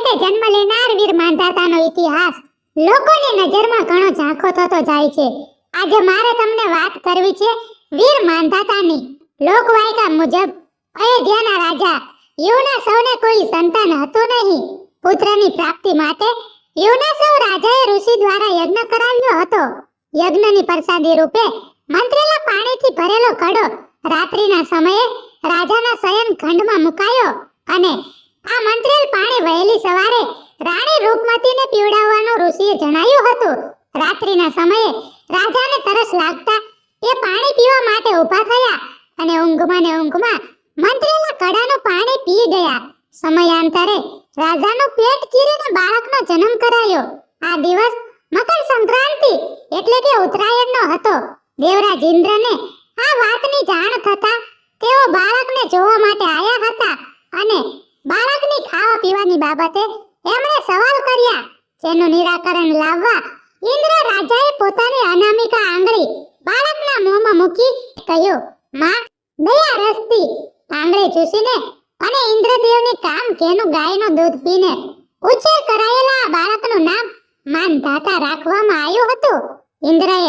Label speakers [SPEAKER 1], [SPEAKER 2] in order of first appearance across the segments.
[SPEAKER 1] ખાતે જન્મ લેનાર વીર માંધાતાનો ઇતિહાસ લોકોની નજરમાં ઘણો ઝાંખો થતો જાય છે. આજે મારે તમને વાત કરવી છે વીર માંધાતાની. લોકવાયકા મુજબ અયોધ્યાના રાજા યુવના સૌને કોઈ સંતાન હતું નહીં. પુત્રની પ્રાપ્તિ માટે યુવના સૌ રાજાએ ઋષિ દ્વારા યજ્ઞ કરાવ્યો હતો. યજ્ઞની પ્રસાદી રૂપે મંત્રેલા પાણીથી ભરેલો ઘડો રાત્રિના સમયે રાજાના શયન ખંડમાં મુકાયો અને આ મંત્રેલ પાણી વહેલી સવારે રાણી રૂપમતીને પીવડાવવાનું ઋષિએ જણાવ્યું હતું. રાત્રિના સમયે રાજાને તરસ લાગતા એ પાણી પીવા માટે ઊભા થયા અને ઊંઘમાં મંત્રેલા કડાનું પાણી પી ગયા. સમયાંતરે રાજાનું પેટ ચીરીને બાળકનો જન્મ કરાયો. આ દિવસ મકર સંક્રાંતિ એટલે કે ઉત્તરાયણનો હતો. દેવરાજ ઇન્દ્રને આ વાતની જાણ થતા તેઓ બાળકને જોવા માટે આવ્યા હતા અને બાળકની ખાવા પીવાની બાબતે એમણે સવાલ કર્યા, જેનું નિરાકરણ લાવવા ઇન્દ્ર રાજાએ પોતાની અનામિકા આંગળી બાળકના મોંમાં મૂકી કહ્યું, માં દયા રસથી. આંગળી ચૂસીને અને ઇન્દ્રદેવની કામ કેનું ગાયનું દૂધ પીને ઉછેર કરાયેલા આ બાળકનું નામ માંધાતા રાખવામાં આવ્યું હતું. ઇન્દ્રએ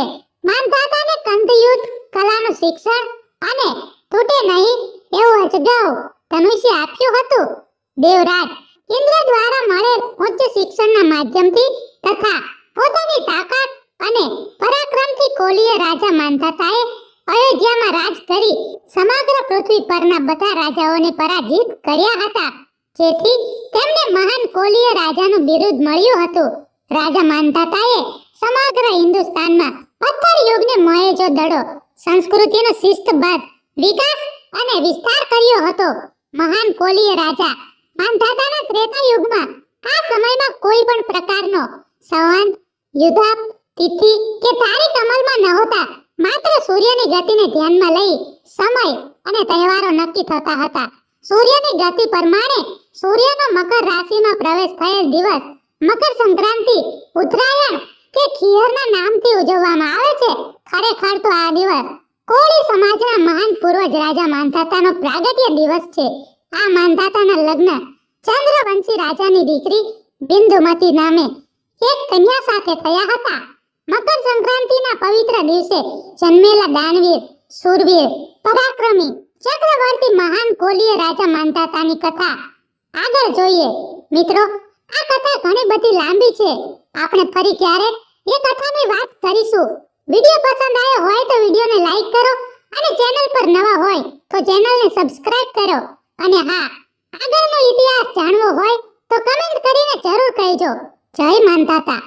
[SPEAKER 1] માંધાતાને કંઠયુદ્ધ કલાનું શિક્ષણ અને તૂટે નહીં એવું અજગાઉ ધનુષ્ય આપ્યું હતું. દેવરાજ ઇન્દ્ર દ્વારા મળેલ ઉચ્ચ શિક્ષણના માધ્યમથી તથા પોતાની તાકાત અને પરાક્રમથી કોલીય રાજા માંધાતાએ અયોધ્યામાં રાજ કરી સમગ્ર પૃથ્વી પરના બધા રાજાઓને પરાજિત કર્યા હતા, જેથી તેમને મહાન કોલીય રાજાનું બિરુદ મળ્યું હતું. રાજા માંધાતાએ સમગ્ર હિન્દુસ્તાનમાં પથ્થર યુગને મોહેજો-દડો સંસ્કૃતિનો શિસ્તબદ્ધ વિકાસ અને વિસ્તાર કર્યો હતો. મહાન કોલીય રાજા માંધાતાના ત્રેતા યુગમાં આ સમયમાં કોઈ પણ પ્રકારનો સંવંત, યુદ્ધ, તિથિ કે તારીખ અમલમાં નહોતા. માત્ર સૂર્યની ગતિને ધ્યાનમાં લઈ સમય અને તહેવારો નક્કી થતા હતા. સૂર્યની ગતિ પ્રમાણે સૂર્યનો મકર રાશિમાં પ્રવેશ થયેલ દિવસ મકર સંક્રાંતિ, ઉત્તરાયણ કે ખીયરના નામથી ઉજવવામાં આવે છે. ખરેખર તો આ દિવસ કોળી સમાજના મહાન પૂર્વજ રાજા માંધાતાનો પ્રાગટ્ય દિવસ છે. આ માંધાતાના લગ્ન ચંદ્રવંશી રાજાની દીકરી બિંદુમતી નામે એક કન્યા સાથે થયા હતા. મકર સંક્રાંતિના પવિત્ર દિવસે જન્મેલા દાનવીર, શૂરવીર, પરાક્રમી, ચક્રવર્તી મહાન કોલીય રાજા માંધાતાની કથા આગળ જોઈએ. મિત્રો, આ કથા ઘણી બધી લાંબી છે. આપણે ફરી ક્યારેક એ કથાની વાત કરીશું. વિડિયો પસંદ આવ્યો હોય તો વિડિયોને લાઈક કરો અને ચેનલ પર નવા હોય તો ચેનલને સબસ્ક્રાઇબ કરો. અને હા, આગળનો ઇતિહાસ જાણવો હોય તો કમેન્ટ કરીને જરૂર કહેજો. જય માંધાતા.